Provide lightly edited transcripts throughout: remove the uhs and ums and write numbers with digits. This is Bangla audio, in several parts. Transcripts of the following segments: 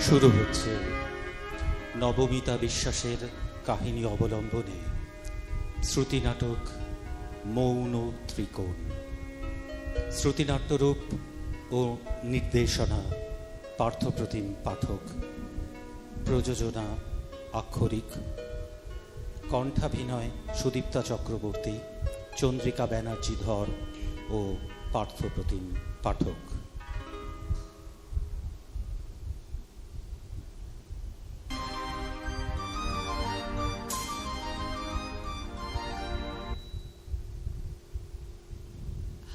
শুরু হচ্ছে নবমিতা বিশ্বাসের কাহিনী অবলম্বনে শ্রুতি নাটক মৌন ত্রিকোণ। শ্রুতিনাট্যরূপ ও নির্দেশনা পার্থপ্রতিম পাঠক, প্রযোজনা আক্ষরিক, কণ্ঠাভিনয় সুদীপ্তা চক্রবর্তী, চন্দ্রিকা ব্যানার্জি ধর ও পার্থপ্রতিম পাঠক।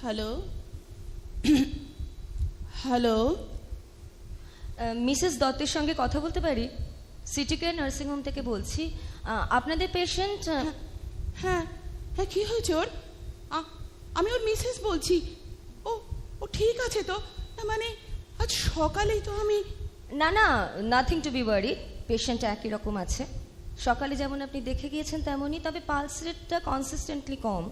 হ্যালো হ্যালো, মিসেস দত্তের সঙ্গে কথা বলতে পারি? সিটি কেয়ার নার্সিংহোম থেকে বলছি। আপনাদের পেশেন্ট। হ্যাঁ হ্যাঁ, কি হয়েছে ওর? আমি ওর মিসেস বলছি। ও ও ঠিক আছে তো? মানে আজ সকালেই তো আমি... না না, nothing to be worry, patient একই রকম আছে। সকালে যেমন আপনি দেখে গিয়েছেন তেমনই, তবে পালস রেটটা কনসিস্টেন্টলি কম।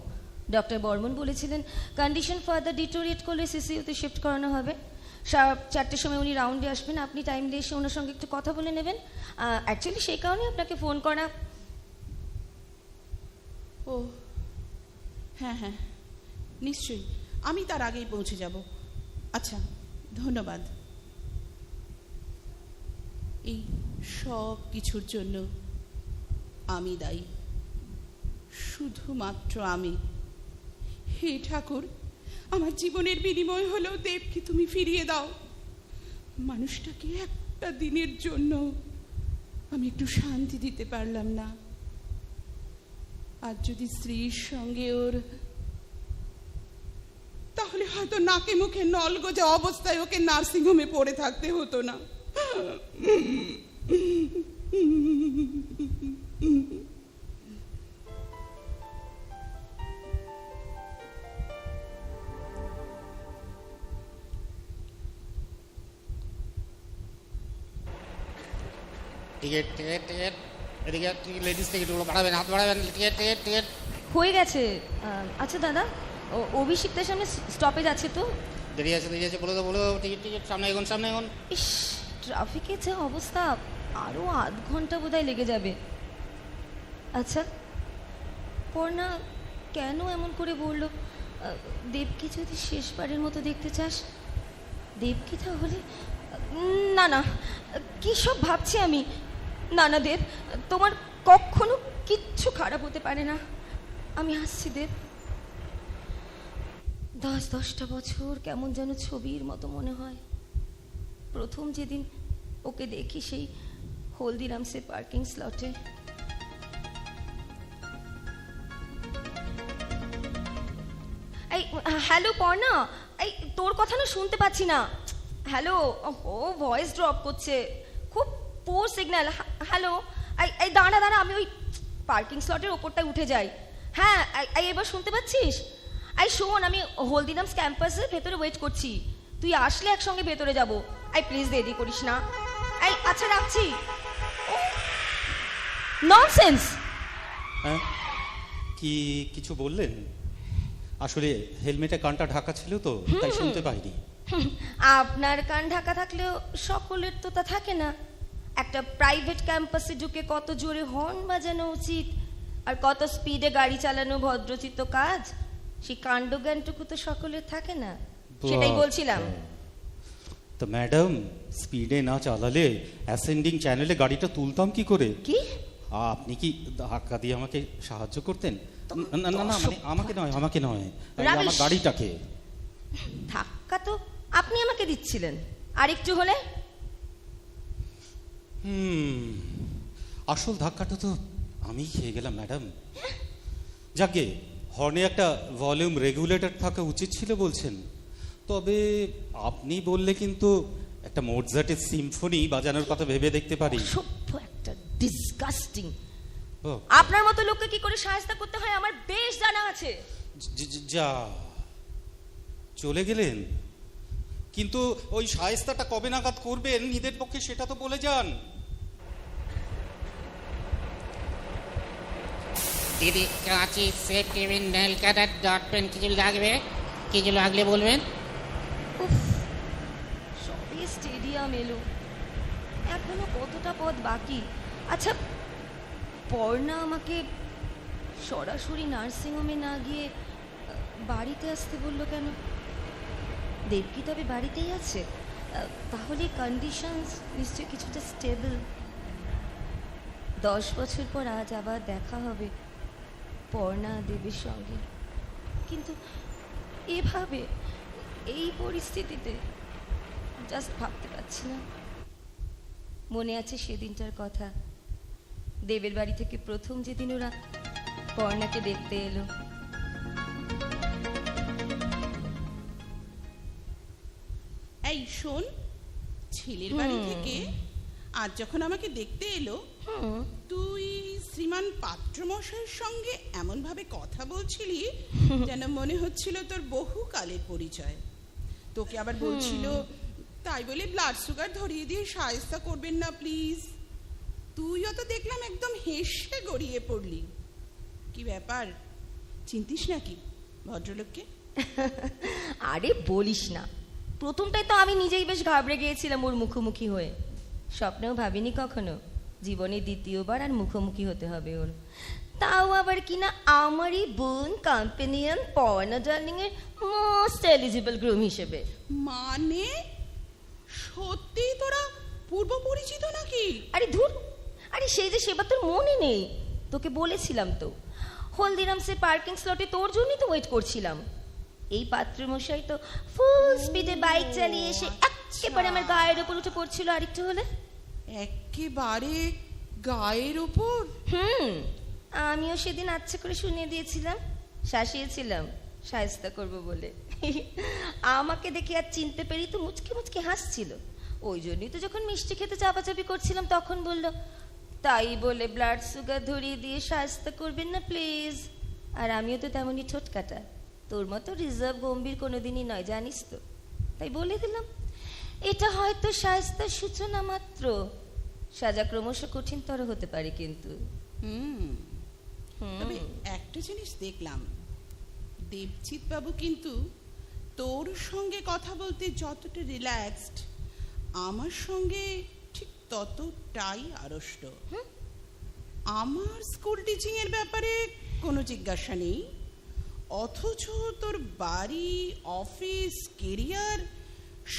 ডক্টর বর্মন বলেছিলেন কন্ডিশন ফার্দার ডিটোরিয়েট করলে সিসিইউতে শিফট করানো হবে। 4টের সময় উনি রাউন্ডে আসবেন, আপনি টাইমলি এসে ওনার সঙ্গে একটু কথা বলে নেবেন। অ্যাকচুয়ালি সেই কারণে আপনাকে ফোন করা। ও হ্যাঁ হ্যাঁ, নিশ্চয়ই আমি তার আগেই পৌঁছে যাব। আচ্ছা, ধন্যবাদ। এই সব কিছুর জন্য আমি দায়ী, শুধুমাত্র আমি। হে ঠাকুর, আমার জীবনের বিনিময় হলেও দেবকে তুমি ফিরিয়ে দাও। মানুষটাকে একটা দিনের জন্য আমি একটু শান্তি দিতে পারলাম না। আর যদি স্ত্রীর সঙ্গে ওর, তাহলে হয়তো নাকে মুখে নলগোজা অবস্থায় ওকে নার্সিংহোমে পড়ে থাকতে হতো না। টিকিট টিকিট টিকিট, এদিকে লেডিস টিকিটগুলো বাড়াবেন, হাত বাড়াবেন। টিকিট টিকিট টিকিট হয়ে গেছে। আচ্ছা দাদা, অভিষিক্তের সামনে স্টপেজ আছে তো? দেরি আছে বলে তো বলো। টিকিট টিকিট, সামনে এগোন সামনে এগোন। ইস, ট্রাফিকে যে অবস্থা, আরও আধ ঘন্টা বোধহয় লেগে যাবে। আচ্ছা পর্ণা কেন এমন করে বলল? দেবকে যদি শেষবারের মতো দেখতে চাস, দেবকে তাহলে... না না, কী সব ভাবছি আমি। না না দেব, তোমার কখনো কিচ্ছু খারাপ হতে পারে না। আমি আসছি দেব। 10-10টা বছর কেমন যেন ছবির মতো মনে হয়। প্রথম যেদিন ওকে দেখি সেই হলদিরামসের পার্কিং স্লটে। এই হ্যালো পর্ণা, এই তোর কথা না শুনতে পাচ্ছি না। হ্যালো, ও ভয়েস ড্রপ করছে, খুব পোর সিগন্যাল। হ্যালো, এই দাঁড়া দাঁড়া, আমি ওই পার্কিং স্লটের ওপরটায় উঠে যাই। হ্যাঁ এবার শুনতে পাচ্ছিস? এই শোন, আমি হলদিরামস ক্যাম্পাসের ভেতরে ওয়েট করছি, তুই আসলে একসঙ্গে ভেতরে যাবো। এই প্লিজ দেরি করিস না। এই আচ্ছা রাখছি। ননসেন্স। হ্যাঁ, কি কিছু বললেন? আসলে হেলমেটে কানটা ঢাকা ছিল তো, তাই শুনতে পাইনি। আপনার কান ঢাকা থাকলেও সকলের তো তা থাকে না। একটা প্রাইভেট ক্যাম্পাসে ঢুকে কত জোরে হর্ন বাজানো উচিত, আর কত স্পিডে গাড়ি চালানো ভদ্রচিত কাজ, সেই কাণ্ডজ্ঞানটুকু তো সকলের থাকে না। সেটাই বলছিলাম। তো ম্যাডাম, স্পিডে না চালালে অ্যাসেন্ডিং চ্যানেলে গাড়িটা তুলতাম কি করে? কি আপনি কি ধাক্কা দিয়ে আমাকে সাহায্য করতেন? না না না, মানে আমাকে নয়, আমার গাড়িটাকে। ধাক্কা তো আপনি আমাকে দিচ্ছিলেন, আর একটু হলে... আসল ধাক্কাটা তো আমি খেয়ে গেলাম ম্যাডাম। যাকে হর্নে একটা ভলিউম রেগুলেটর থাকা উচিত ছিল বলছেন, তবে আপনি বললে কিন্তু একটা মোৎজার্টের সিম্ফনি বাজানোর কথা ভেবে দেখতে পারি। সভ্য একটা, ডিসগাস্টিং। আপনার মতো লোককে কি করে সাহায্য করতে হয় আমার বেশ জানা আছে। যা চলে গেলেন, কিন্তু ওই সাহেস্তাটা কবে নাগাদ করবেন নিজের পক্ষে সেটা তো বলে যান। দিদি কাঁচি safety pin nail cutter dot pen, কিছু লাগবে? কিছু লাগলে বলবেন। সবই স্টেডিয়াম এলো, এখনো কতটা পথ বাকি। আচ্ছা, পর্ণা আমাকে সরাসরি নার্সিংহোমে না গিয়ে বাড়িতে আসতে বললো কেন? দেবকি তবে বাড়িতেই আছে, তাহলে কন্ডিশনস নিশ্চয়ই কিছুটা স্টেবল। 10 বছর পর আজ আবার দেখা হবে পর্ণা দেবের সঙ্গে, কিন্তু এভাবে এই পরিস্থিতিতে জাস্ট ভাবতে পারছি না। মনে আছে সেদিনটার কথা, দেবের বাড়ি থেকে প্রথম যেদিন ওরা পর্ণাকে দেখতে এলো। এই শোন, ছেলের বাড়ি থেকে আজ যখন আমাকে দেখতে এলো, তুই শ্রীমান পাত্রমশাইয়ের সঙ্গে এমন ভাবে কথা বলছিলি যেন মনে হচ্ছিল তোর বহু কালের পরিচয়। তোকে আবার বলছিল তাই বলে ব্লাড সুগার ধরিয়ে দিয়ে সাহায্য করবেন না প্লিজ। তুইও তো দেখলাম একদম হেসে গড়িয়ে পড়লি। কি ব্যাপার, চিনতিস নাকি ভদ্রলোককে? আরে বলিস না, প্রথমটাই তো আমি নিজেই বেশ ঘাবড়ে গিয়েছিলাম ওর মুখোমুখি হয়ে। স্বপ্নেও ভাবিনি কখনো জীবনে দ্বিতীয়বার আর মুখোমুখি হতে হবে ওর, তাও আবার কিনা আমারই বোন কম্পেনিয়ন পর্ণা ডার্লিং এর মোস্ট এলিজিবল গ্রুম হিসেবে। মানে সত্যি তোরা পূর্ব পরিচিত নাকি? আরে ধুর, আরে সেই যে সেবার তোর মনে নেই? তোকে বলেছিলাম তো, হলদিরামসের পার্কিং স্লটে তোর জন্যই তো ওয়েট করছিলাম। এই পাত্রমশাই তো ফুল স্পিডে বাইক চালিয়ে এসে একেবারে আমার গায়ের উপর উঠে পড়ছিল আরেকটু হলে। একেবারে গায়ের উপর? আমিও সেদিন আচ্ছা করে শুনিয়ে দিয়েছিলাম, শাসিয়েছিলাম সায়স্তা করব বলে। আমাকে দেখে আর চিনতে পেরে তো মুচকে মুচকে হাসছিল। ওই জন্যই তো যখন মিষ্টি খেতে চাপাচাপি করছিলাম তখন বলল তাই বলে ব্লাড সুগার ধরিয়ে দিয়ে সায়স্তা করবেন না প্লিজ। আর আমিও তো তেমনই ঠোঁটকাটা, তোর মতো রিজার্ভ গম্ভীর কোনোদিনই নয় জানিস তো। তাই বলে দিলাম এটা হয়তো সায়স্তার সূচনা মাত্র, সাজা ক্রমশ কঠিনতর হতে পারে কিন্তু। তবে একটা জিনিস দেখলাম, দেবজিৎ বাবু কিন্তু তোর সঙ্গে কথা বলতে যতটা রিল্যাক্সড, আমার সঙ্গে ঠিক ততটাই আড়ষ্ট। আমার স্কুল টিচিং এর ব্যাপারে কোনো জিজ্ঞাসা নেই, অথচ তোর বাড়ি, অফিস, কেরিয়ার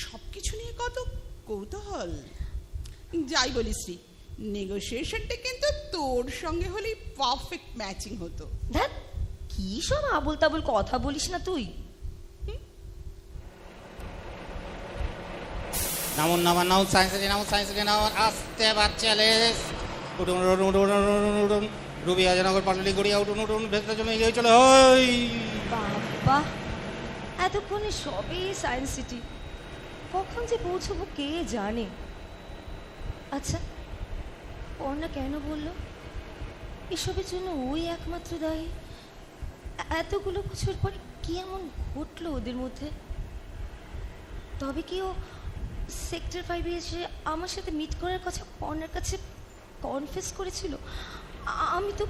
সবকিছু নিয়ে কত কৌতূহল। যাই বলিস শ্রী, নেগোসিয়েশনটা কিন্তু তোর সঙ্গে হলেই পারফেক্ট ম্যাচিং হতো। ধ্যাৎ, কি সব আবল তাবল কথা বলিস না তুই। নামুন নামান নামুন সায়েন্স সিটি নামুন, আসতে বাচ্চালে উঠুন উঠুন উঠুন উঠুন উঠুন, রুবি আজনগর পাটলি গড়িয়া উঠুন উঠুন, ভেতরে জমে গিয়ে চলে ওই বাবা, এতক্ষণে সবই সায়েন্স সিটি, কখন যে পৌঁছবো কে জানে। আচ্ছা, পর্ণা কেন বললো এসবের জন্য ওই একমাত্র দায়ী? এতগুলো বছর পরে কি এমন ঘটলো ওদের মধ্যে? তবে কি ও সেক্টর 5-এ এসে আমার সাথে মিট করার কথা পর্ণার কাছে কনফেস করেছিল? আমি তো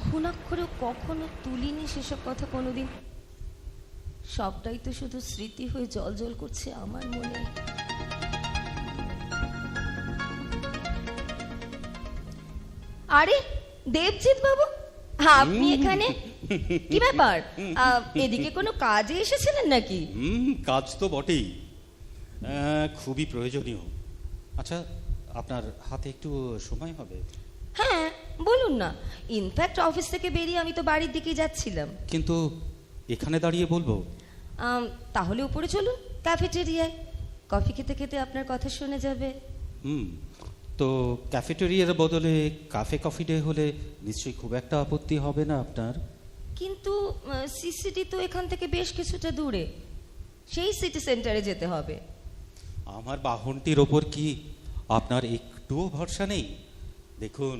ঘুণাক্ষরেও কখনো তুলিনি সেসব কথা কোনোদিন। সবটাই তো শুধু স্মৃতি হয়ে জল জল করছে আমার মনে। আরে দেবজিৎ বাবু, আপনি এখানে? কি ব্যাপার, এদিকে কোনো কাজে এসেছিলেন নাকি? কাজ তো বটেই, খুবই প্রয়োজনীয়। আচ্ছা, আপনার হাতে একটু সময় হবে? হ্যাঁ বলুন না, ইনফ্যাক্ট অফিস থেকে বেরিয়ে আমি তো বাড়ির দিকে যাচ্ছিলাম। কিন্তু এখানে দাঁড়িয়ে বলবো? তাহলে উপরে চলুন ক্যাফেটেরিয়ায়, কফি খেতে খেতে আপনার কথা শুনে যাবে। তো ক্যাফেটেরিয়ার বদলে কাফে কফি ডে হলে নিশ্চয়ই খুব একটা আপত্তি হবে না আপনার? কিন্তু সিসিডি তো এখান থেকে বেশ কিছুটা দূরে, সেই সিটি সেন্টারে যেতে হবে। আমার বাহনটির ওপর কি আপনার একটুও ভরসা নেই? দেখুন,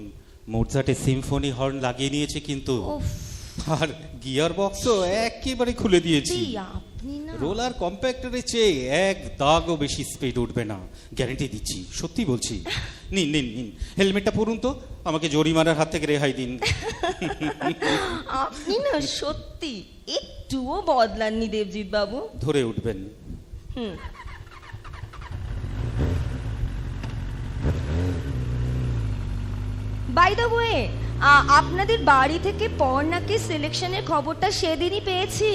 মোটজার্টের সিম্ফনি হর্ন লাগিয়ে নিয়েছে কিন্তু, আর গিয়ার বক্সও একেবারে খুলে দিয়েছি। আপনি না, রোলার কম্প্যাক্টরের চেয়ে এক দাগও বেশি স্পিড উঠবে না, গ্যারান্টি দিচ্ছি, সত্যি বলছি। নিন নিন নিন, হেলমেটটা পরুন তো, আমাকে জরিমানার হাত থেকে রেহাই দিন। আপনি না সত্যি একটুও বদলাননি দেবজিৎ বাবু। ধরে উঠবেন। বাই দ্য ওয়ে, আপনাদের বাড়ি থেকে পর্ণাকে সিলেকশনের খবরটা সেদিনই পেয়েছি।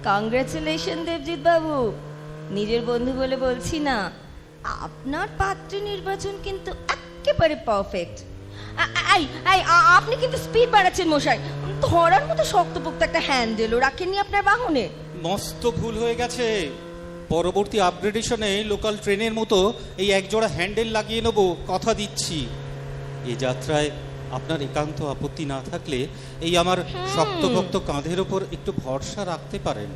কংগ্রাচুলেশন দেবজিৎ বাবু, নিজের বন্ধু বলে বলছি না, আপনার পাত্র নির্বাচন কিন্তু একেবারে পারফেক্ট। আপনি কিন্তু স্পিড বাড়াচ্ছেন মশাই, ধরার মতো শক্তপোক্ত একটা হ্যান্ডেলও রাখেননি আপনার বাহনে। মস্ত ভুল হয়ে গেছে। পরবর্তী আপগ্রেডেশনে লোকাল ট্রেনের মতো এই একজোড়া হ্যান্ডেল লাগিয়ে নেব, কথা দিচ্ছি। এই যাত্রায় আপনার একান্ত আপত্তি না থাকলে এই আমার শক্তভক্ত কাঁধের ওপর একটু ভরসা রাখতে পারেন।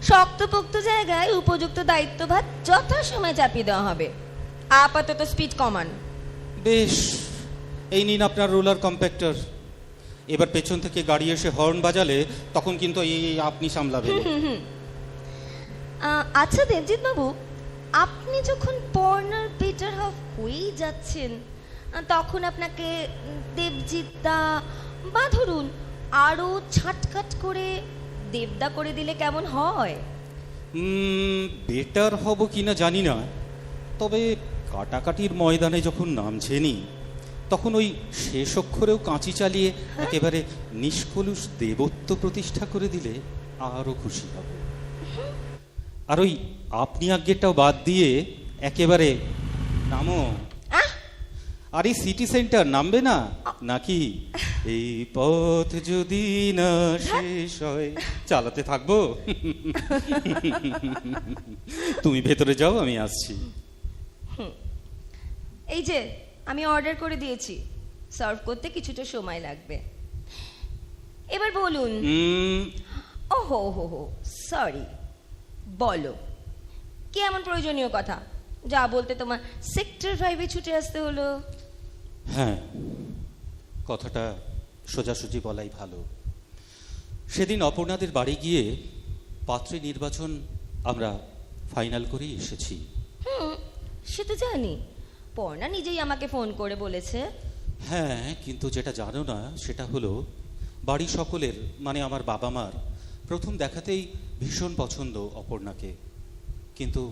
শক্তপোক্ত জায়গায় উপযুক্ত দায়িত্বভার যথাসময়ে চাপিয়ে দেওয়া হবে। আপাতত স্পিড কমান। বেশ, এই নিন আপনার রোলার কম্প্যাক্টর। এবার পেছন থেকে গাড়ি এসে হর্ন বাজালে তখন কিন্তু এই আপনি সামলাবেন। আচ্ছা দেবজিৎ বাবু, আপনি যখন পর্ণার বেটার হাফ হয়েই যাচ্ছেন, তখন আপনাকে দেবজিৎদা বা ধরুন আরো ছাটকাট করে দেবদা করে দিলে কেমন হয়? বেটার হব কিনা জানি না, তবে কাটাকাটির ময়দানে যখন নামছেনি তখন ওই শেষ অক্ষরেও কাঁচি চালিয়ে একেবারে নিষ্কলুষ দেবত্ব প্রতিষ্ঠা করে দিলে আরো খুশি হব। আর ওই আপনি আজ্ঞেটাও বাদ দিয়ে একেবারে নামো। আর এই সিটি সেন্টার নামবে না নাকি? এই পথ যদি না শেষ হয়, চালাতে থাকবো। তুমি ভেতরে যাও, আমি আসছি। এই যে আমি অর্ডার করে দিয়েছি, সার্ভ করতে কিছুটা সময় লাগবে। এবার বলুন। ওহো হো হো, সরি, বলো কি এমন প্রয়োজনীয় কথা যা বলতে তোমার সেক্টর 5-এ ছুটে আসতে হলো? হ্যাঁ, কথাটা সোজাসুজি বলাই ভালো। সেদিন অপর্ণাদের বাড়ি গিয়ে পাত্রী নির্বাচন আমরা ফাইনাল করেই এসেছি। সে তো জানি, পর্ণা নিজেই আমাকে ফোন করে বলেছে। হ্যাঁ, কিন্তু যেটা জানো না সেটা হলো বাড়ি সকলের, মানে আমার বাবা মার প্রথম দেখাতেই ভীষণ পছন্দ অপর্ণাকে, কিন্তু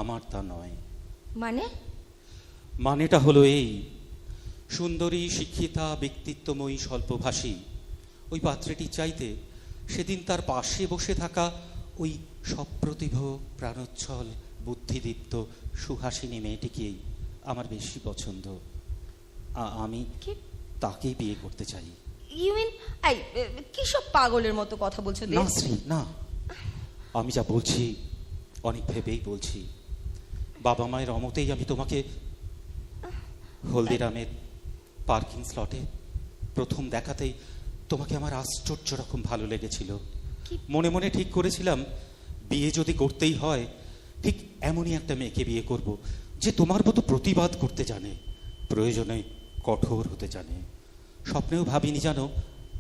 আমার তা নয়। মানেটা হলো এই, সুন্দরী, শিক্ষিতা, ব্যক্তিত্বময়ী, স্বল্পভাষী ওই পাত্রীটি চাইতে সেদিন তার পাশে বসে থাকা ওই সপ্রতিভ, প্রাণোচ্ছল, বুদ্ধিদীপ্ত, সুহাসিনী মেয়েটিকেই আমার বেশি পছন্দ। আমি তাকেই বিয়ে করতে চাই। ইউ মিন, কি সব পাগলের মতো কথা বলছো? না শ্রী, না, আমি যা বলছি অনেক ভেবেই বলছি। বাবা মায়ের অমতেই আমি তোমাকে হলদিরামের পার্কিং স্লটে প্রথম দেখাতেই তোমাকে আমার আশ্চর্য রকম ভালো লেগেছিল। মনে মনে ঠিক করেছিলাম বিয়ে যদি করতেই হয় ঠিক এমনই একটা মেয়েকে বিয়ে করব, যে তোমার মতো প্রতিবাদ করতে জানে, প্রয়োজনে কঠোর হতে জানে। স্বপ্নেও ভাবিনি জানো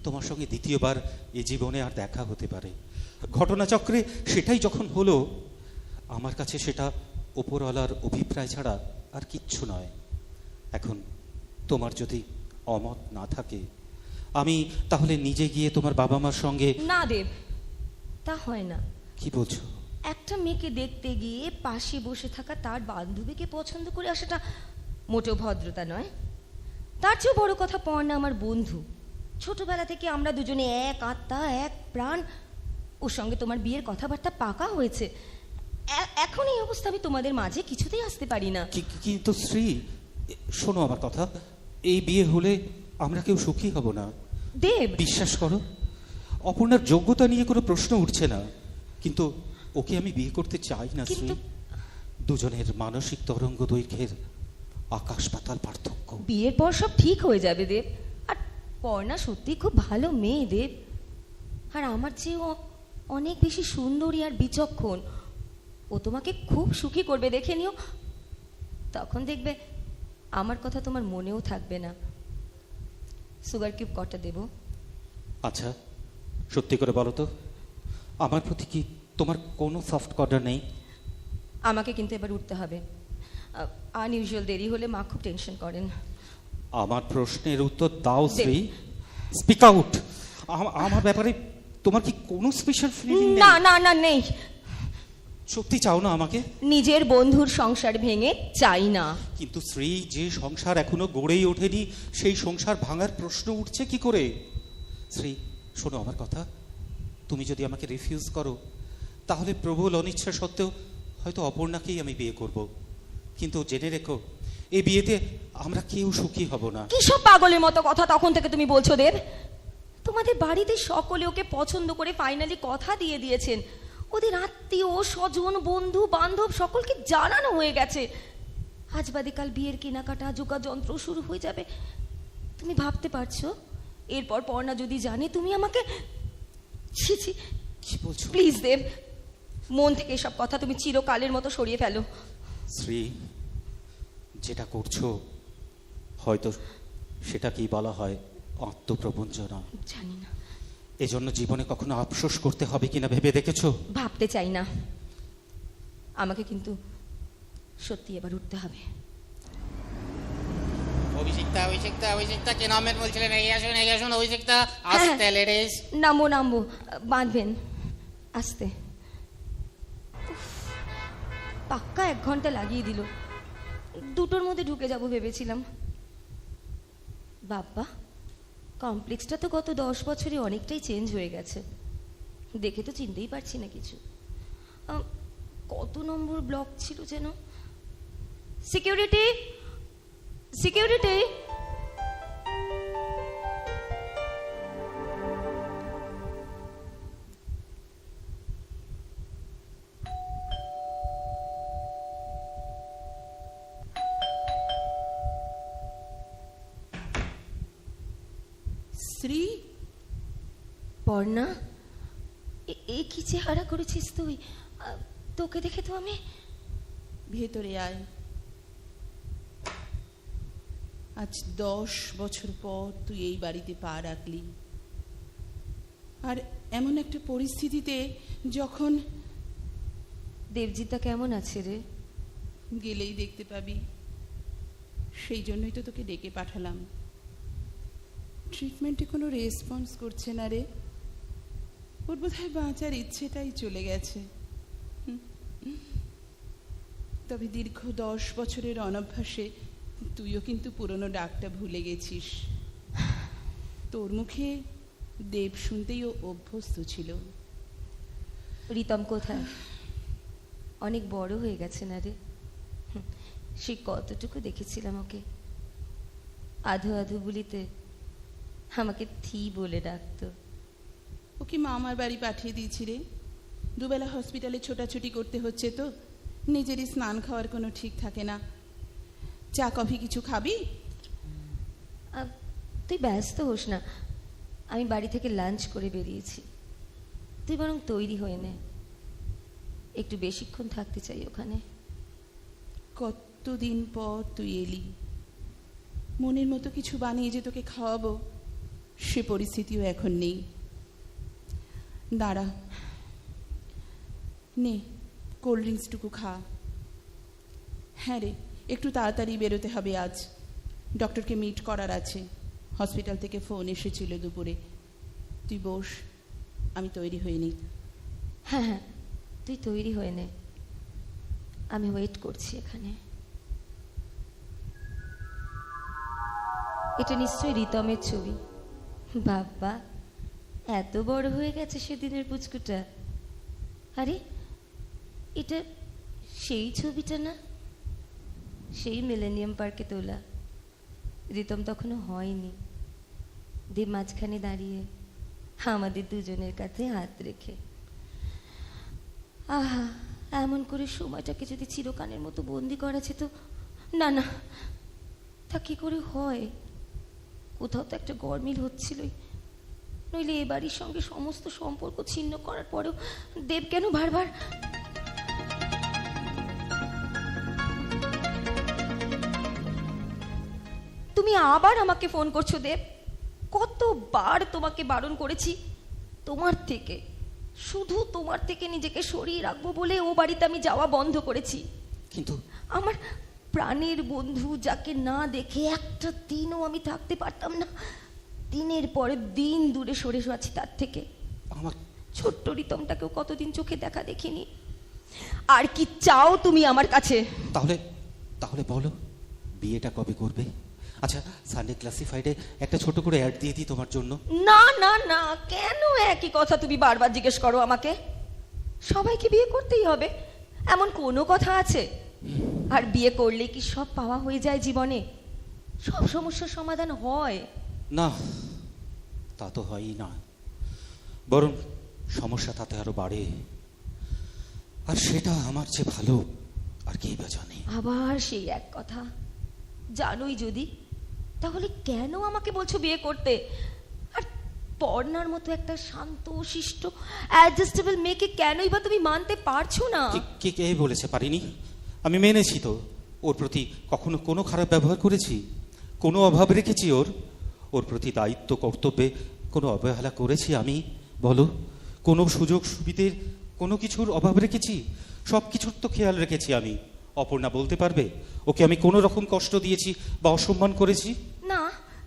তোমার সঙ্গে দ্বিতীয়বার এ জীবনে আর দেখা হতে পারে। ঘটনাচক্রে সেটাই যখন হলো, আমার কাছে সেটা ওপরওয়ালার অভিপ্রায় ছাড়া আর কিচ্ছু নয়। এখন তোমার যদি অমত না থাকে, আমি তাহলে নিজে গিয়ে তোমার বাবা মার সঙ্গে। না দেব, তা হয় না। কি বলছো? একটা মেয়েকে দেখতে গিয়ে পাশে বসে থাকা তার বান্ধবীকে পছন্দ করে আসাটা মোটেও ভদ্রতা নয়। তার চেয়েও বড় কথা, পর্ণা আমার বন্ধু। ছোটবেলা থেকে আমরা দুজনে এক আত্মা, এক প্রাণ। ওর সঙ্গে তোমার বিয়ের কথাবার্তা পাকা হয়েছে। এখন এই অবস্থা আমি তোমাদের মাঝে কিছুতেই আসতে পারি না। কিন্তু শ্রী, শোনো আমার কথা, এই বিয়ে হলে আমরা কেউ সুখী হব না দেব। বিশ্বাস করো, অপর্ণার যোগ্যতা নিয়ে কোনো প্রশ্ন উঠছে না, কিন্তু ওকে আমি বিয়ে করতে চাই না শ্রী। দুজনের মানসিক তরঙ্গ দৈর্ঘ্যের আকাশ পাতাল পার্থক্য। বিয়ের পর সব ঠিক হয়ে যাবে দেব। আর পর্ণা সত্যি খুব ভালো মেয়ে দেব, আর আমার চেয়েও অনেক বেশি সুন্দরী আর বিচক্ষণ। ও তোমাকে খুব সুখী করবে, দেখে নিও। তখন দেখবে আমার কথা তোমার মনেও থাকবে না। সুগার কিউব কটা দেব? আচ্ছা, সত্যি করে বলো তো, আমার প্রতি কি তোমার কোনো সফট কর্নার নেই? আমাকে কিন্তু এবার উঠতে হবে। আনইউজুয়াল দেরি হলে মা খুব টেনশন করেন। আমার প্রশ্নের উত্তর দাও শ্রী, স্পিক আউট। আমার ব্যাপারে তোমার কি কোনো স্পেশাল ফিলিং নেই? না না না, নেই। সত্যি চাও না আমাকে? নিজের বন্ধুর সংসার ভেঙে চাই না। কিন্তু শ্রী, যে সংসার এখনো গড়েই ওঠেনি সেই সংসার ভাঙার প্রশ্ন উঠছে কি করে? শ্রী, শোনো আমার কথা। তুমি যদি আমাকে রিফিউজ করো তাহলে প্রবল অনিচ্ছা সত্ত্বেও হয়তো অপর্ণাকেই আমি বিয়ে করব। কিন্তু জেনে রেখো, এই বিয়েতে আমরা কেউ সুখী হব না। কি সব পাগলের মতো কথা তখন থেকে তুমি বলছো দেব? তোমাদের বাড়িতে সকলে ওকে পছন্দ করে ফাইনালি কথা দিয়ে দিয়েছেন। ওদের আত্মীয় স্বজন বন্ধু বান্ধব সকলকে জানানো হয়ে গেছে। আজ বাদে কাল বিয়ের কেনাকাটা যোগাযন্ত্র শুরু হয়ে যাবে। তুমি ভাবতে পারছো এরপর পর্ণা যদি জানে তুমি আমাকে... ছি ছি, কি বলছো? প্লিজ দেব, মন থেকে এসব কথা তুমি চিরকালের মতো সরিয়ে ফেলো। শ্রী, যেটা করছো হয়তো সেটাকেই বলা হয় আত্মপ্রবঞ্চনা। জানি না, এজন্য জীবনে কখনো আফসোস করতে হবে কিনা ভেবে দেখেছো? ভাবতে চাই না। আমাকে কিন্তু সত্যি এবার উঠতে হবে। অভিষিক্তা, অভিষিক্তা, অভিষিক্তা, কে নামের বলছিলেন? এই আসুন অভিষিক্তা, আসতে লেডিস। নামবো নামবো, বাঁধবেন আস্তে। উফ, পাক্কা 1 ঘন্টা লাগিয়ে দিল। 2টোর মধ্যে ঢুকে যাব ভেবেছিলাম। বাবা, কমপ্লেক্সটা তো গত 10 বছরে অনেকটাই চেঞ্জ হয়ে গেছে। দেখে তো চিনতেই পারছি না কিছু। কত নম্বর ব্লক ছিল যেন? Security, security. শ্রী, পর্ণা, এ কি চেহারা করেছিস তুই? তোকে দেখে তো আমি... ভেতরে আয়। আজ 10 বছর পর তুই এই বাড়িতে পা রাখলি, আর এমন একটা পরিস্থিতিতে যখন... দেবজিৎদা কেমন আছে রে? গেলেই দেখতে পাবি। সেই জন্যই তো তোকে ডেকে পাঠালাম। ট্রিটমেন্টে কোনো রেসপন্স করছে না রে। ওর বোধহয় বাঁচার ইচ্ছেটাই চলে গেছে। তবে দীর্ঘ 10 বছরের অনভ্যাসে তুইও কিন্তু পুরনো ডাকটা ভুলে গেছিস। তোর মুখে দেব শুনতেই ও অভ্যস্ত ছিল। রিতম কোথায়? অনেক বড় হয়ে গেছে না রে? সে কতটুকু দেখেছিলাম ওকে। আধো আধো বুলিতে আমাকে থি বলে ডাকতো। ওকে মামার বাড়ি পাঠিয়ে দিয়েছি রে। 2 বেলা হসপিটালে ছোটাছুটি করতে হচ্ছে তো, নিজেরই স্নান খাওয়ার কোনো ঠিক থাকে না। চা কফি কিছু খাবি? তুই ব্যস্ত হোস না, আমি বাড়ি থেকে লাঞ্চ করে বেরিয়েছি। তুই বরং তৈরি হয়ে নে, একটু বেশিক্ষণ থাকতে চাই ওখানে। কতদিন পর তুই এলি। মনের মতো কিছু বানিয়ে যে তোকে খাওয়াবো সে পরিস্থিতিও এখন নেই। দাঁড়া, নে কোল্ড ড্রিঙ্কসটুকু খা। হ্যাঁ রে, একটু তাড়াতাড়ি বেরোতে হবে আজ। ডক্টরকে মিট করার আছে। হসপিটাল থেকে ফোন এসেছিল দুপুরে। তুই বস, আমি তৈরি হয়ে নিই। হ্যাঁ হ্যাঁ, তুই তৈরি হয়ে নে, আমি ওয়েট করছি এখানে। এটা নিশ্চয়ই রিতমের ছবি। বাবা, এত বড় হয়ে গেছে সেদিনের পুচকুটা। আরে, এটা সেই ছবিটা না? সেই মিলেনিয়াম পার্কে তোলা। রিতম তখনও হয়নি। দেব মাঝখানে দাঁড়িয়ে আমাদের দুজনের কাছে হাত রেখে। আহা, এমন করে সময়টাকে যদি চিরকালের মতো বন্দি করা যেত। না না, তা কি করে হয়? কোথাও তো একটা গরমিল হচ্ছিলই। নইলে এ বাড়ির সঙ্গে সমস্ত সম্পর্ক ছিন্ন করার পরেও দেব কেন বারবার... তুমি আবার আমাকে ফোন করছো দেব? কতবার তোমাকে বারণ করেছি। তোমার থেকে, শুধু তোমার থেকে নিজেকে সরিয়ে রাখবো বলে ও বাড়িতে আমি যাওয়া বন্ধ করেছি। কিন্তু আমার প্রাণের বন্ধু যাকে না দেখে একটা দিনও আমি থাকতে পারতাম না, দিনের পরে দিন দূরে সরে আছি তার থেকে। আমার ছোট্ট রিতমটাকেও কতদিন চোখে দেখা দেখিনি। আর কি চাও তুমি আমার কাছে? তাহলে তাহলে বলো, বিয়েটা কবে করবে? আচ্ছা, সানডে ক্লাসিফাইডে একটা ছোট করে অ্যাড দিয়ে দিই তোমার জন্য। না না না, কেন একই কথা তুমি বারবার জিজ্ঞেস করো আমাকে? সবাইকে বিয়ে করতেই হবে এমন কোনো কথা আছে? আর বিয়ে করলে কি সব পাওয়া হয়ে যায় জীবনে? সব সমস্যার সমাধান হয়? না, তা তো হয়ই না, বরং সমস্যা তাতে আরো বাড়ে। আর সেটা আমার যে ভালো আর কে বা জানে। আবার সেই এক কথা, জানোই যদি, তাহলে কেন আমাকে বলছো বিয়ে করতে? আর পর্ণার মতো একটা শান্ত শিষ্ট অ্যাডজাস্টেবল মেয়েকে কেনই বা তুমি মানতে পারছো না? কে কে বলেছে পারিনি? আমি মেনেছি তো। ওর প্রতি কখনো কোনো খারাপ ব্যবহার করেছি? কোনো অভাব রেখেছি ওর প্রতি দায়িত্ব কর্তব্যে কোনো অবহেলা করেছি আমি? বলো, কোনো সুযোগ সুবিধের কোনো কিছুর অভাব রেখেছি? সব কিছুর তো খেয়াল রেখেছি আমি। অপর্ণা বলতে পারবে ওকে আমি কোনো রকম কষ্ট দিয়েছি বা অসম্মান করেছি? না,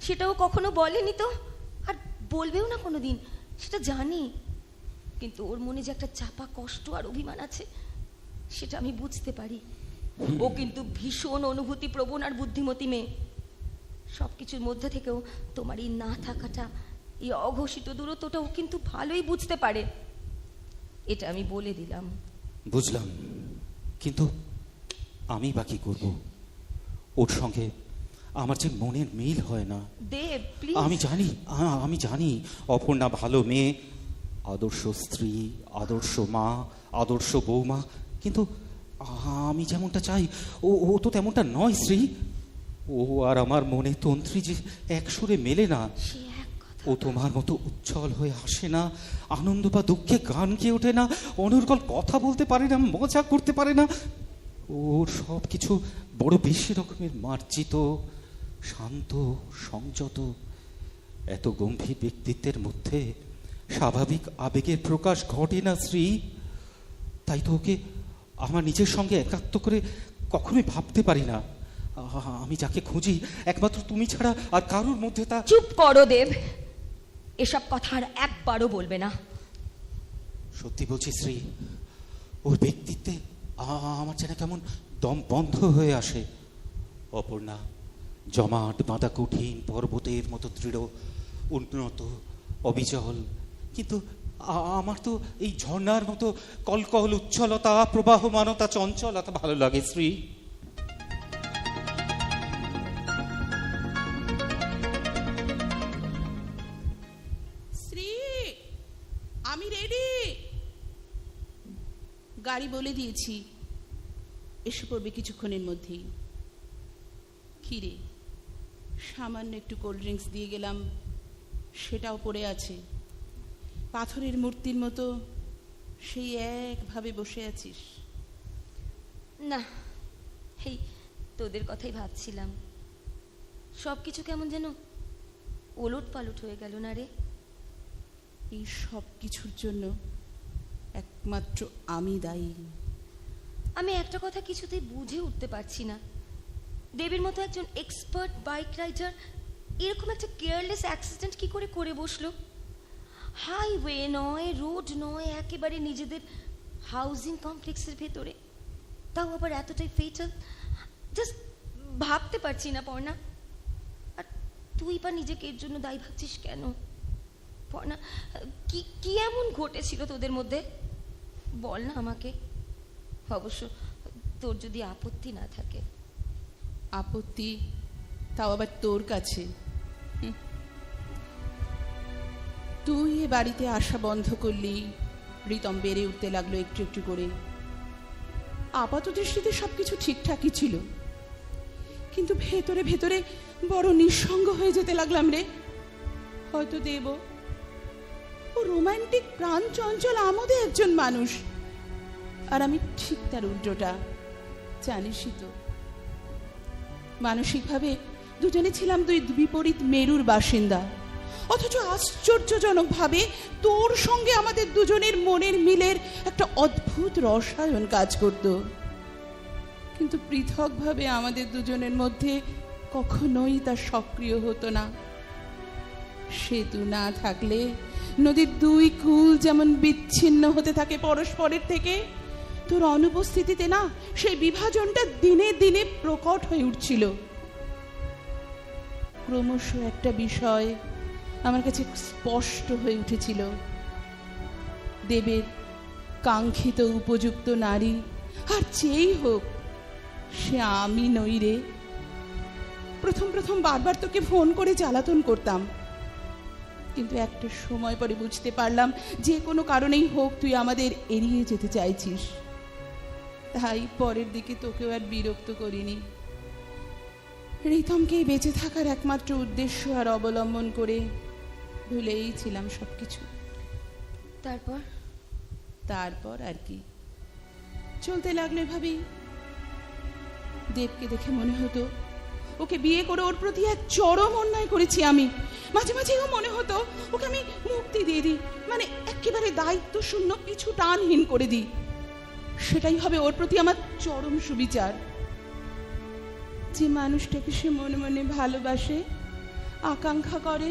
সেটাও কখনো বলেনি তো, আর বলবেও না কোনোদিন, সেটা জানি। কিন্তু ওর মনে যে একটা চাপা কষ্ট আর অভিমান আছে, সেটা আমি বুঝতে পারি। ও কিন্তু ভীষণ অনুভূতি প্রবণ আর বুদ্ধিমতী মেয়ে। সবকিছুর মধ্যে থেকেও তোমার এই না থাকাটা, এই অঘোষিত দূরত্বটা ও কিন্তু ভালোই বুঝতে পারে। এটা আমি বলে দিলাম। বুঝলাম, কিন্তু আমি বা কি করব? ওর সঙ্গে আমার যে মনের মিল হয় না। দেব, প্লিজ। আমি জানি অপর্ণা ভালো মেয়ে, আদর্শ স্ত্রী, আদর্শ মা, আদর্শ বৌমা, কিন্তু আমি যেমনটা চাই ও তো তেমনটা নয় শ্রী। ও আর আমার মনে তন্ত্রী যে এক সুরে মেলে না। সে এক কথা। ও তোমার মতো উচ্ছল হয়ে হাসে না, আনন্দ বা দুঃখে গান গেয়ে ওঠে না, অনর্গল কথা বলতে পারে না, মজা করতে পারে না। ওর সব কিছু বড় বেশি রকমের মার্জিত, শান্ত, সংযত। এত গম্ভীর ব্যক্তিত্বের মধ্যে স্বাভাবিক আবেগের প্রকাশ ঘটে না শ্রী। তাই তো ওকে আমার নিজের সঙ্গে একাত্ম করে কখনোই ভাবতে পারি না। আমি যাকে খুঁজি একমাত্র তুমি ছাড়া আর কারোর মধ্যে তা। চুপ করো দেব, এসব কথা আর একবারও বলবে না। সত্যি বলছি শ্রী, ওর ব্যক্তিত্বে আমার যেন কেমন দম বন্ধ হয়ে আসে। অপর্ণা জমাট বাঁধা কঠিন পর্বতের মতো দৃঢ়, উন্নত, অবিচল, কিন্তু আমার তো এই ঝর্ণার মতো কলকল, উচ্ছলতা, প্রবাহমানতা, চঞ্চলতা ভালো লাগে শ্রী। শ্রী, আমি রেডি। গাড়ি বলে দিয়েছি, এসে পড়বে কিছুক্ষণের মধ্যেই। খিরে, সামান্য একটু কোল্ড ড্রিঙ্কস দিয়ে গেলাম, সেটাও পড়ে আছে। পাথরের মূর্তির মতো সেই একভাবে বসে আছিস। না, এই তোদের কথাই ভাবছিলাম। সব কিছু কেমন যেন ওলট পালট হয়ে গেল না রে? এই সব কিছুর জন্য একমাত্র আমি দায়ী। আমি একটা কথা কিছুতেই বুঝে উঠতে পারছি না, দেবের মতো একজন এক্সপার্ট বাইক রাইডার এরকম একটা কেয়ারলেস অ্যাক্সিডেন্ট কি করে করে বসলো? হাইওয়ে নয়, রোড নয়, একেবারে নিজেদের হাউজিং কমপ্লেক্সের ভেতরে, তাও আবার এতটাই ফেটাল। জাস্ট ভাবতে পারছি না পর্ণা। আর তুই বা নিজেকে এর জন্য দায়ী ভাবছিস কেন? পর্ণা, কি কি এমন ঘটেছিল তোদের মধ্যে? বল না আমাকে, অবশ্য তোর যদি আপত্তি না থাকে। আপত্তি? তাও আবার তোর কাছে? তুই এ বাড়িতে আসা বন্ধ করলি, রিতম বেড়ে উঠতে লাগলো একটু একটু করে। আপাত দৃষ্টিতে সবকিছু ঠিকঠাকই ছিল, কিন্তু ভেতরে ভেতরে বড় নিঃসঙ্গ হয়ে যেতে লাগলাম রে। হয়তো দেব ও রোমান্টিক, প্রাণ চঞ্চল, আমোদে একজন মানুষ, আর আমি ঠিক তার উল্টোটা, জানিসই তো। মানসিকভাবে দুজনে ছিলাম দুই বিপরীত মেরুর বাসিন্দা, অথচ আশ্চর্যজনকভাবে তোর সঙ্গে আমাদের দুজনের মনের মিলের একটা অদ্ভুত রসায়ন কাজ করত। কিন্তু পৃথকভাবে আমাদের দুজনের মধ্যে কখনোই তা সক্রিয় হতো না। সেতু না থাকলে নদীর দুই কূল যেমন বিচ্ছিন্ন হতে থাকে পরস্পরের থেকে, তোর অনুপস্থিতিতে না সেই বিভাজনটা দিনে দিনে প্রকট হয়ে উঠছিল। ক্রমশ একটা বিষয় আমার কাছে স্পষ্ট হয়ে উঠেছিল। দেবের কাঙ্ক্ষিত উপযুক্ত নারী আর যেই হোক, সে আমি নই রে। প্রথম প্রথম বারবার তোকে ফোন করে জ্বালাতন করতাম, কিন্তু একটা সময় পরে বুঝতে পারলাম যে কোনো কারণেই হোক তুই আমাদের এড়িয়ে যেতে চাইছিস। তাই পরের দিকে তোকেও আর বিরক্ত করিনি। রিতমকে বেঁচে থাকার একমাত্র উদ্দেশ্য আর অবলম্বন করে ভুলেই ছিলাম সবকিছু। তারপর আর কি, চলতে লাগলো এভাবেই। দেবকে দেখে মনে হতো ওকে বিয়ে করে ওর প্রতি এক চরম অন্যায় করেছি আমি। মাঝে মাঝেও মনে হতো ওকে আমি মুক্তি দিয়ে দিই, মানে একেবারে দায়িত্ব শূন্য, পিছু টানহীন করে দিই। সেটাই হবে ওর প্রতি আমার চরম সুবিচার। যে মানুষটাকে সে মনে মনে ভালোবাসে, আকাঙ্ক্ষা করে,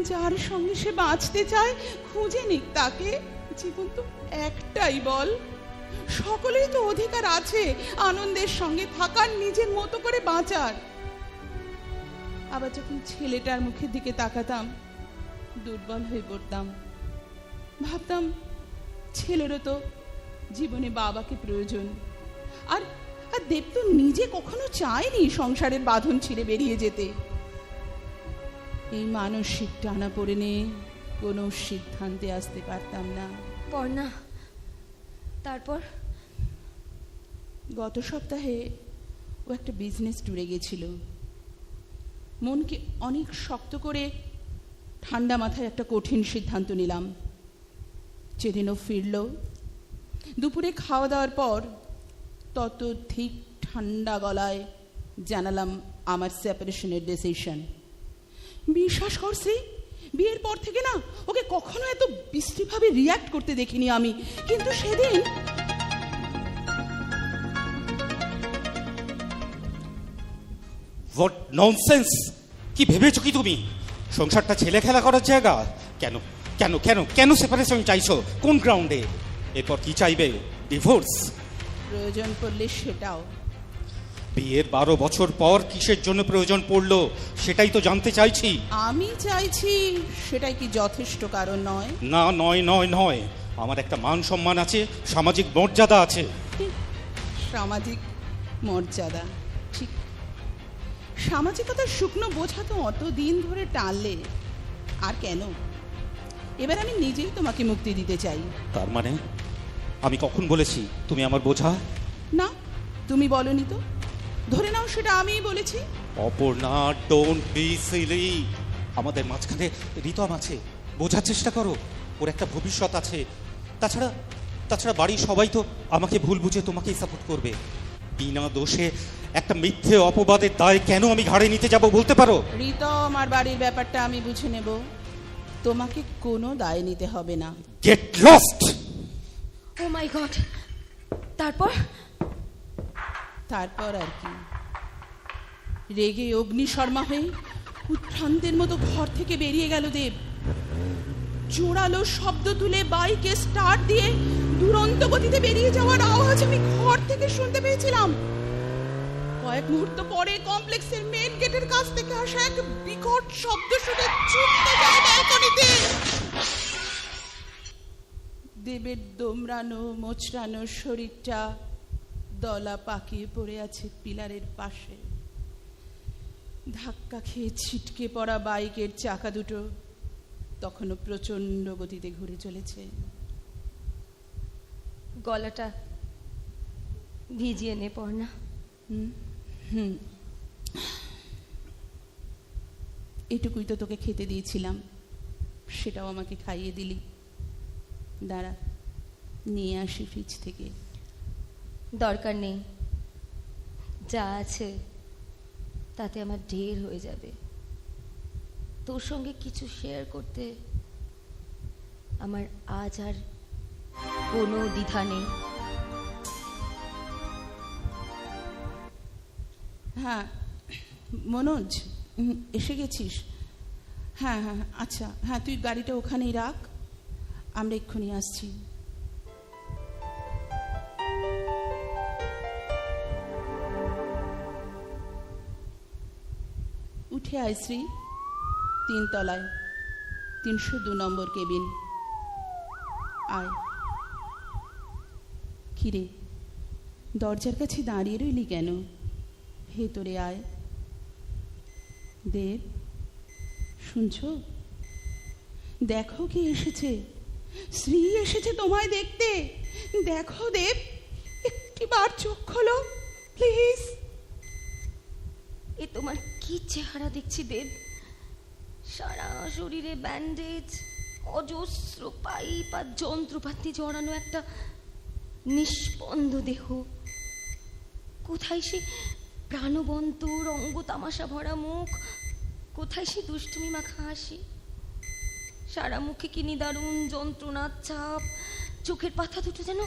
যার সঙ্গে সে বাঁচতে চায়, খুঁজে নিক তাকে। জীবন তো একটাই বল, সকলেই তো অধিকার আছে আনন্দের সঙ্গে থাকার, নিজের মতো করে বাঁচার। আবার যখন ছেলেটার মুখের দিকে তাকাতাম, দুর্বল হয়ে পড়তাম। ভাবতাম ছেলেরও তো জীবনে বাবাকে প্রয়োজন। আর আর দেব তো নিজে কখনো চায়নি সংসারের বাঁধন ছিঁড়ে বেরিয়ে যেতে। এই মানসিক টানা পড়ে নিয়ে কোনো সিদ্ধান্তে আসতে পারতাম না। পর্ণা, তারপর? গত সপ্তাহে ও একটা বিজনেস ট্যুরে গেছিল। মনকে অনেক শক্ত করে ঠান্ডা মাথায় একটা কঠিন সিদ্ধান্ত নিলাম। যেদিন ও ফিরল, দুপুরে খাওয়া দাওয়ার পর ততোধিক ঠান্ডা গলায় জানালাম আমার সেপারেশনের ডিসিশন। বিশ্বাস করছি, বিয়ের পর থেকে না ওকে কখনো এত বিশ্রীভাবে রিয়্যাক্ট করতে দেখিনি আমি। কিন্তু সেদিন হোয়াট ননসেন্স! কি ভেবেছো কি তুমি? সংসারটা ছেলে খেলা করার জায়গা? কেন কেন কেন কেন সেপারেশন চাইছো? কোন গ্রাউন্ডে? এরপর কি চাইবে? ডিভোর্স? প্রয়োজন পড়লে সেটাও। বিয়ের 12 বছর পর কিসের জন্য প্রয়োজন পড়লো সেটাই তো জানতে চাইছি। আমি চাইছি সেটাই কি যথেষ্ট কারণ নয়? না, নয় নয় নয়। আমার একটা মান সম্মান আছে, সামাজিক মর্যাদা আছে। সামাজিক মর্যাদা, ঠিক। সামাজিকতার শুকনো বোঝা তো অতদিন ধরে টানলে, আর কেন? এবার আমি নিজেই তোমাকে মুক্তি দিতে চাই। তার মানে আমি কখন বলেছি তুমি আমার বোঝা? না, তুমি বলনি তো। ধরে নাও সেটা আমিই বলেছি। Aparna, don't be silly. আমাদের মাঝখানে রিতম আছে, বোঝার চেষ্টা করো। ওর একটা ভবিষ্যৎ আছে। তাছাড়া বাড়ির সবাই তো আমাকে ভুল বুঝে তোমাকেই সাপোর্ট করবে। বিনা দোষে একটা মিথ্যে অপবাদের দায় কেন আমি ঘাড়ে নিতে যাব বলতে পারো? রিতম আর বাড়ির ব্যাপারটা আমি বুঝে নেব, তোমাকে কোনো দায় নিতে হবে না। Get lost! Oh my god! তারপর? তারপর আর কি, রেগে অগ্নিশর্মা হয়ে উৎভ্রান্তের মতো ঘর থেকে বেরিয়ে গেল দেব। জোরালো শব্দ তুলে বাইকে স্টার্ট দিয়ে দুরন্ত গতিতে বেরিয়ে যাওয়ার আওয়াজ আমি ঘর থেকে শুনতে পেয়েছিলাম। কয়েক মুহূর্ত পরে কমপ্লেক্সের মেন গেটের কাছ থেকে আসা এক বিকট শব্দ শুনে ছুটতে যায় ব্যালকনিতে। দেবের দোমড়ানো মোচড়ানো শরীরটা দলা পাকিয়ে পড়ে আছে পিলারের পাশে। ধাক্কা খেয়ে ছিটকে পড়া বাইকের চাকা দুটো তখনও প্রচন্ড গতিতে ঘুরে চলেছে। গলাটা ভিজিয়ে নে পর্ণা। এটুকুই তো তোকে খেতে দিয়েছিলাম, সেটাও আমাকে খাইয়ে দিলি। দাঁড়া, নিয়ে আসি ফ্রিজ থেকে। দরকার নেই, যা আছে তাতে আমার ঢের হয়ে যাবে। তোর সঙ্গে কিছু শেয়ার করতে আমার আজ আর কোনো দ্বিধা নেই। হ্যাঁ মনোজ, এসে গেছিস? হ্যাঁ হ্যাঁ আচ্ছা, হ্যাঁ তুই গাড়িটা ওখানেই রাখ, আমরা এক্ষুনি আসছি। উঠে আয় শ্রী, 3 তলায় 302 নম্বর কেবিন। আয়। কিরে, দরজার কাছে দাঁড়িয়ে রইলি কেন? ভেতরে আয়। দেব, শুনছো? দেখো কে এসেছে। শ্রী এসেছে তোমায় দেখতে। দেখো দেব, একটিবার চোখ খোলো প্লিজ। এ তোমার কি চেহারা দেখছি দেব! সারা শরীরে ব্যান্ডেজ, অজস্র পাইপ আর যন্ত্রপাতি জড়ানো একটা নিষ্পন্দ দেহ। কোথায় সে প্রাণবন্ত রঙ্গ তামাশা ভরা মুখ, কোথায় সে দুষ্টুমি মাখা হাসি? সারা মুখে কি নিদারুণ যন্ত্রণার ছাপ। চোখের পাতা দুটো যেন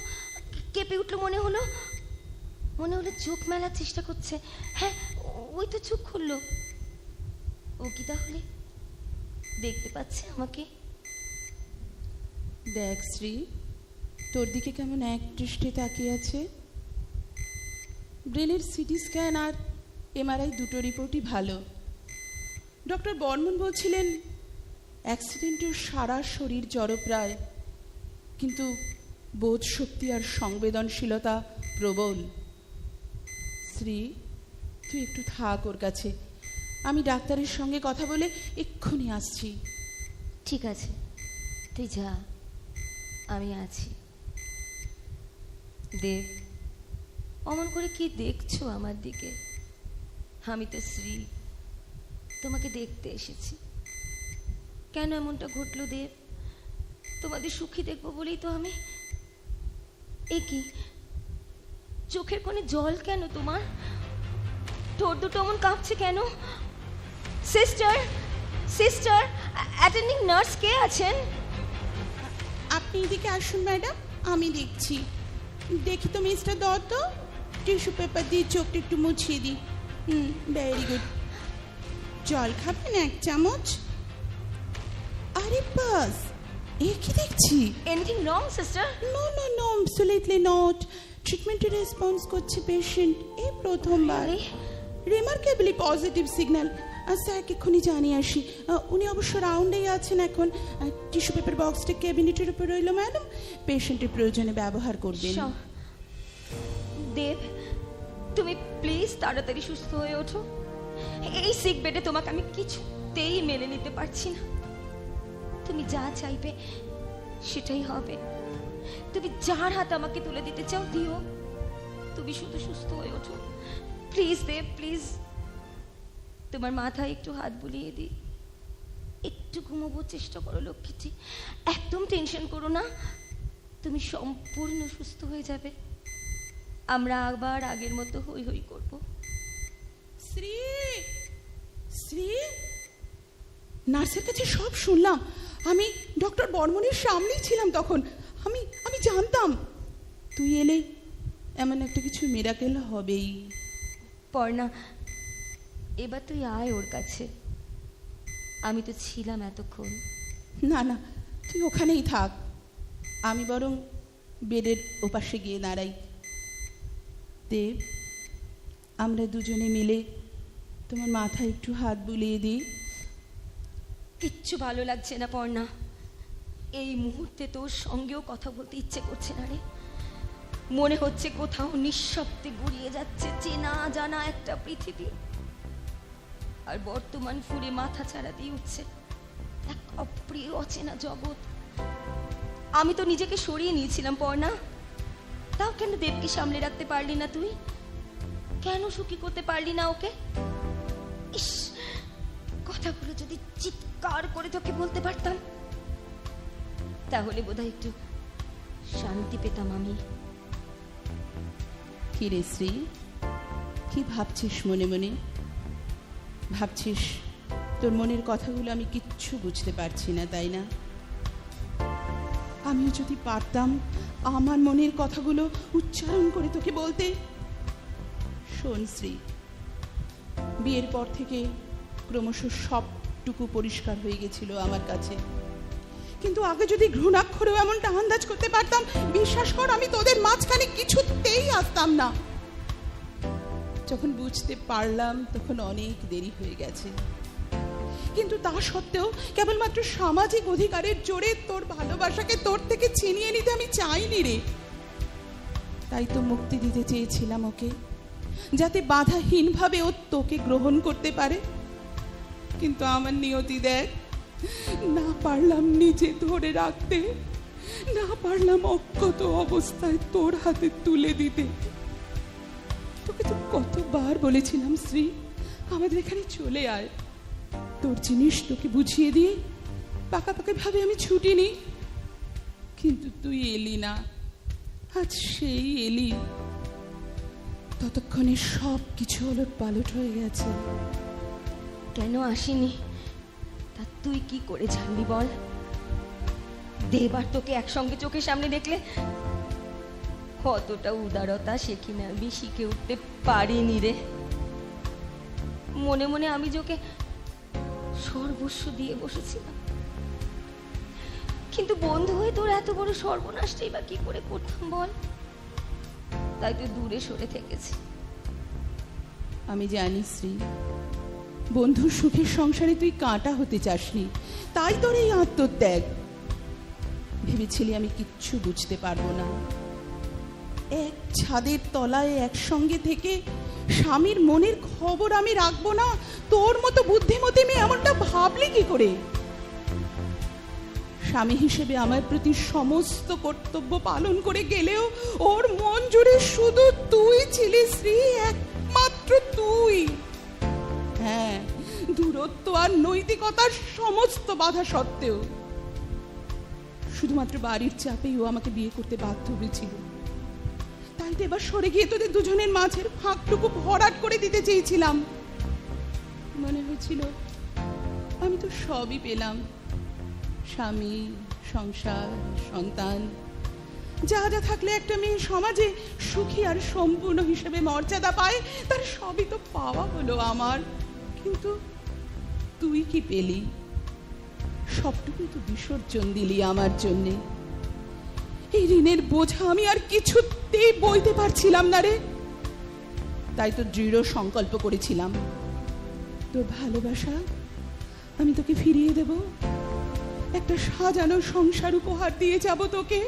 কেঁপে উঠলো, মনে হলো চোখ মেলার চেষ্টা করছে। হ্যাঁ, ওই তো চোখ খুললো। ও কি তাহলে দেখতে পাচ্ছে আমাকে? দেখ শ্রী, তোর দিকে কেমন এক দৃষ্টে তাকিয়ে আছে। ব্রেনের সিটি স্ক্যান আর এমআরআই দুটো রিপোর্টই ভালো। ডক্টর বর্মন বলছিলেন অ্যাক্সিডেন্টেও সারা শরীর জড়প্রায়, কিন্তু বোধ শক্তি আর সংবেদনশীলতা প্রবল। শ্রী, তুই একটু থাক ওর কাছে, আমি ডাক্তারের সঙ্গে কথা বলে এক্ষুনি আসছি। ঠিক আছে, তুই যা, আমি আছি। দেব, অমন করে কি দেখছো আমার দিকে? আমি তো শ্রী, তোমাকে দেখতে এসেছি। কেন এমনটা ঘটলো দেব? তোমাদের সুখী দেখবো বলেই তো আমি। এ কি, চোখের কোণে জল কেন তোমার? ঠোঁট দুটো এমন কাঁপছে কেন? সিস্টার, সিস্টার, অ্যাটেন্ডিং নার্স কে আছেন? আপনি এদিকে আসুন ম্যাডাম, আমি দেখছি। দেখি তো মিস্টার দত্ত, টিস্যু পেপার দিয়ে চোখটা একটু মুছিয়ে দিই। Very good. জল খাবেন 1 চামচ? আরে বাস, এ কি দেখছি? Anything wrong sister? No no no, absolutely not. ট্রিটমেন্টে রেসপন্স করছে পেশেন্ট এই প্রথমবার। Remarkably positive signal. স্যারকে এক্ষুনি জানিয়ে আসি। উনি অবশ্য রাউন্ডেই আছেন এখন। টিস্যু পেপার বক্সটা ক্যাবিনেটের উপর রইল ম্যাডাম, পেশেন্টের প্রয়োজনে ব্যবহার করবেন। দেব, তুমি প্লিজ তাড়াতাড়ি সুস্থ হয়ে ওঠো। এই সিক বেডে তোমাকে আমি কিছুতেই মেনে নিতে পারছি না। তুমি যা চাইবে সেটাই হবে। তুমি যার হাত আমাকে তুলে দিতে চাও দিও, তুমি শুধু সুস্থ হয়ে ওঠো প্লিজ দেব, প্লিজ। তোমার মাথায় একটু হাত বুলিয়ে দিই, একটু ঘুমোবার চেষ্টা করো লক্ষ্মীটি। একদম টেনশন করো না, তুমি সম্পূর্ণ সুস্থ হয়ে যাবে। আমরা আবার আগের মতো হই হই করবো। শ্রী, শ্রী, নার্সের কাছে সব শুনলাম। আমি ডক্টর বর্মনের সামনেই ছিলাম তখন। আমি জানতাম তুই এলে এমন একটা কিছু মিরাকেল হবেই। পর্ণা, এবার তুই আয় ওর কাছে। আমি তো ছিলাম এতক্ষণ। না না, তুই ওখানেই থাক, আমি বরং বেডের ওপাশে গিয়ে দাঁড়াই। দেব, আমরা দুজনে মিলে তোমার মাথায় একটু হাত বুলিয়ে দিই। কিচ্ছু ভালো লাগছে না পর্ণা। এই মুহূর্তে তোর সঙ্গেও কথা বলতে ইচ্ছে করছে না রে। মনে হচ্ছে কোথাও নিঃশব্দে গড়িয়ে যাচ্ছে চেনা জানা একটা পৃথিবী, আর বর্তমান ফুলে মাথা ছাড়া দিয়ে উঠছে এক অপ্রিয় অচেনা জগৎ। আমি তো নিজেকে সরিয়ে নিয়েছিলাম পর্ণা, তাও কেন দেবকে সামলে রাখতে পারলি না তুই? কেন সুখী করতে পারলি না ওকে? ইস, কথাগুলো যদি চিৎকার করে তোকে বলতে পারতাম তাহলে বোধহয় একটু শান্তি পেতাম আমি। কি রে শ্রী, কি ভাবছিস মনে মনে? ভাবছিস তোর মনের কথাগুলো আমি কিচ্ছু বুঝতে পারছি না, তাই না? আমিও যদি পারতাম আমার মনের কথাগুলো উচ্চারণ করে তোকে বলতে। শোন শ্রী, বিয়ের পর থেকে ক্রমশ সবটুকু পরিষ্কার হয়ে গেছিল আমার কাছে, কিন্তু আগে যদি ঘৃণাক্ষরেও এমনটা আন্দাজ করতে পারতাম, বিশ্বাস কর আমি তোদের মাঝখানে কিছুতেই আসতাম না। যখন বুঝতে পারলাম তখন অনেক দেরি হয়ে গেছে। কিন্তু তা সত্ত্বেও কেবলমাত্র সামাজিক অধিকারের জোরে তোর ভালোবাসাকে তোর থেকে ছিনিয়ে নিতে আমি চাইনি রে। তাই তো মুক্তি দিতে চেয়েছিলাম ওকে, যাতে বাধাহীনভাবে ও তোকে গ্রহণ করতে পারে। কিন্তু আমার নিয়তি দেখ, না পারলাম নিজে ধরে রাখতে, না পারলাম অক্ষত অবস্থায় তোর হাতে তুলে দিতে। তোকে তো কতবার বলেছিলাম শ্রী, আমাদের এখানে চলে আয়, তোর জিনিস তোকে বুঝিয়ে দিয়ে পাকাপাকি ভাবে আমি ছুটিনি। কিন্তু তুই এলি না, আজ সেই এলি। ততক্ষণে সব কিছু ওলট পালট হয়ে গেছে। কেন আসিনি তা তুই কি করে জানবি বল? দেব আর তোকে একসঙ্গে চোখের সামনে দেখলে কতটা উদারতা সে কিনা আমি শিখে উঠতে পারিনি রে। মনে মনে আমি যে ওকে সর্বস্ব দিয়ে বসেছিলাম, কিন্তু বন্ধু হয়ে তোর এত বড় সর্বনাশটাই বা কি করে করতাম বল? তাই তুই দূরে সরে থেকেছি। আমি জানি শ্রী, বন্ধুর সুখের সংসারে তুই কাঁটা হতে চাসনি, তাই তোর এই আত্মত্যাগ। ভেবেছিলি আমি কিচ্ছু বুঝতে পারবো না। এক ছাদের তলায় একসঙ্গে থেকে স্বামীর মনের খবর আমি রাখবো না, তোর মতো বুদ্ধিমতী মেয়ে এমনটা ভাবলি কি করে? স্বামী হিসেবে আমার প্রতি সমস্ত কর্তব্য পালন করে গেলেও ওর মন জুড়ে শুধু তুই ছিলি শ্রী, একমাত্র তুই। হ্যাঁ, দূরত্ব আর নৈতিকতার সমস্ত বাধা সত্ত্বেও শুধুমাত্র বাড়ির চাপেই ও আমাকে বিয়ে করতে বাধ্য হয়েছিল। তাই তো এবার সরে গিয়ে তোদের দুজনের মাঝের ফাঁকটুকু ভরাট করে দিতে চেয়েছিলাম। মনে হয়েছিল আমি তো সবই পেলাম, স্বামী, সংসার, সন্তান, যা যা থাকলে একটা মেয়ে সমাজে সুখী আর সম্পূর্ণ হিসেবে মর্যাদা পায়, তার সবই তো পাওয়া হলো আমার। কিন্তু তুই কি পেলি? সবটুকুই তো বিসর্জন দিলি আমার জন্যে। এই ঋণের বোঝা আমি আর কিছুতেই বইতে পারছিলাম না রে। তাই তো দৃঢ় সংকল্প করেছিলাম, তোর ভালোবাসা আমি তোকে ফিরিয়ে দেব, একটা সাজানো সংসার উপহার দিয়ে যাব তোকে।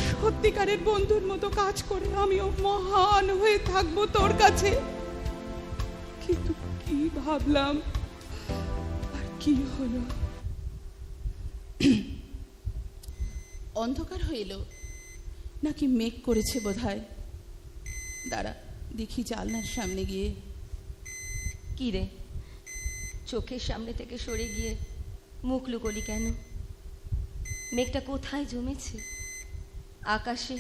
সত্যিকারের বন্ধুর মতো কাজ করে আমিও মহান হয়ে থাকবো তোর কাছে। কিন্তু কি ভাবলাম আর কি হলো? অন্ধকার হয়ে এলো, নাকি মেঘ করেছে বোধহয়। দাঁড়া দেখি জানলার সামনে গিয়ে। কি রে, চোখের সামনে থেকে সরে গিয়ে মুখ লুকোলি কেন? মেঘটা কোথায় জমেছে? আকাশে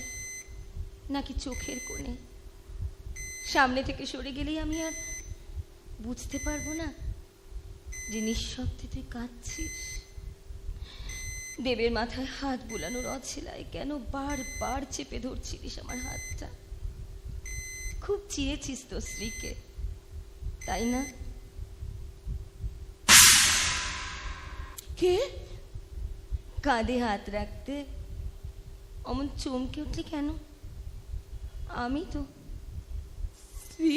নাকি চোখের কোণে? সামনে থেকে সরে গেলেই আমি আর বুঝতে পারবো না যে নিঃশব্দে তুই কাঁদছিস। দেবের মাথায় হাত বুলানোর অছিলায় কেন বারবার চেপে ধরছিলিস আমার হাতটা? খুব চেয়েছিস তো স্ত্রীকে, তাই না? কে? কাঁধে হাত রাখতে অমন চমকে উঠলি কেন? আমি তো। শ্রী,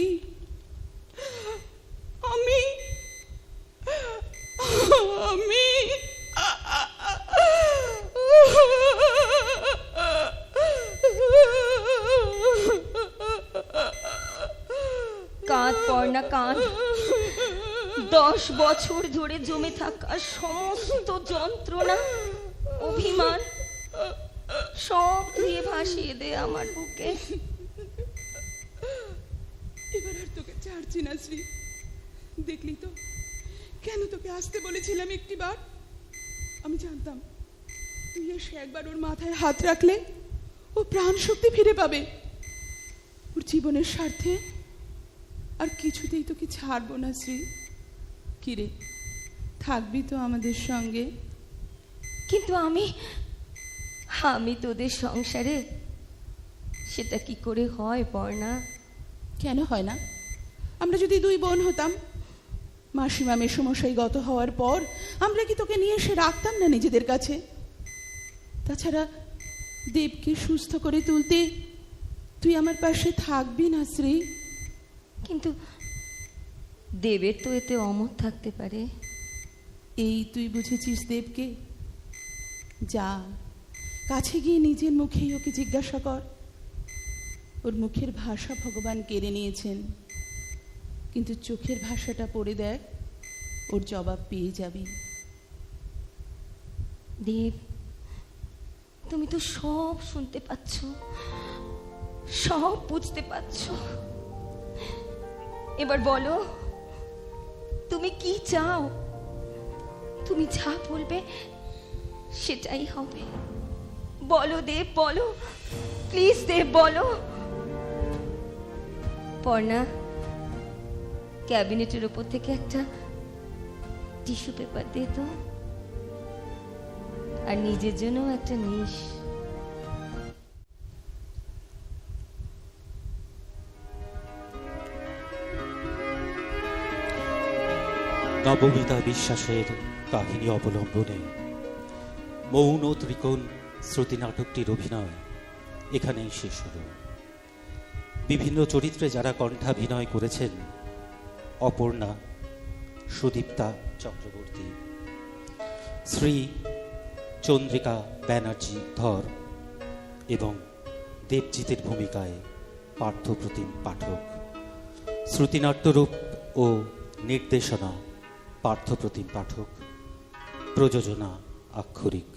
আমি আমি কাঁধ পর না কাঁধ, 10 বছর ধরে জমে থাকা সমস্ত যন্ত্রণা, অভিমান সব ধুয়ে ভাসিয়ে দে আমার বুকে। এবার আর তোকে ছাড়ছি না শ্রী। দেখলি তো কেন তোকে আসতে বলেছিলাম একটিবার? আমি জানতাম তুই এসে একবার ওর মাথায় হাত রাখলে ও প্রাণ শক্তি ফিরে পাবে। ওর জীবনের স্বার্থে আর কিছুতেই তোকে ছাড়বো না শ্রী। কিরে, থাকবি তো আমাদের সঙ্গে? কিন্তু আমি তোদের সংসারে সেটা কি করে হয় পর্ণা? কেন হয় না? আমরা যদি দুই বোন হতাম, মাসিমা মেসোমশাই গত হওয়ার পর আমরা কি তোকে নিয়ে এসে রাখতাম না নিজেদের কাছে? তাছাড়া দেবকে সুস্থ করে তুলতে তুই আমার পাশে থাকবি না শ্রী? কিন্তু দেবের তো এতে অমত থাকতে পারে। এই তুই বুঝেছিস দেবকে? যা, কাছে গিয়ে নিজের মুখেই ওকে জিজ্ঞাসা কর। ওর মুখের ভাষা ভগবান কেড়ে নিয়েছেন, কিন্তু চোখের ভাষাটা পড়ে দেখ, ওর জবাব পেয়ে যাবি। দেব, তুমি তো সব শুনতে পাচ্ছ, সব বুঝতে পারছ। এবার বলো, তুমি কি চাও? তুমি যা বলবে সেটাই হবে। বলো দেব, বলো, প্লিজ দেব, বলো। পর্ণা, ক্যাবিনেটের উপর থেকে একটা টিস্যু পেপার দে তো, আর নিজের জন্য একটা নিস। নবমিতা বিশ্বাসের কাহিনী অবলম্বনে মৌন ত্রিকোণ শ্রুতি নাটকটির অভিনয় এখানেই শেষ হল। বিভিন্ন চরিত্রে যারা কণ্ঠাভিনয় করেছেন: অপর্ণা, সুদীপ্তা চক্রবর্তী, শ্রী চন্দ্রিকা ব্যানার্জি ধর এবং দেবজিতের ভূমিকায় পার্থপ্রতিম পাঠক। শ্রুতিনাট্যরূপ ও নির্দেশনা পার্থপ্রতিম পাঠক, প্রযোজনা আক্ষরিক।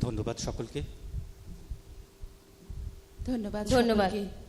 ধন্যবাদ ধন্যবাদ। সকলকে।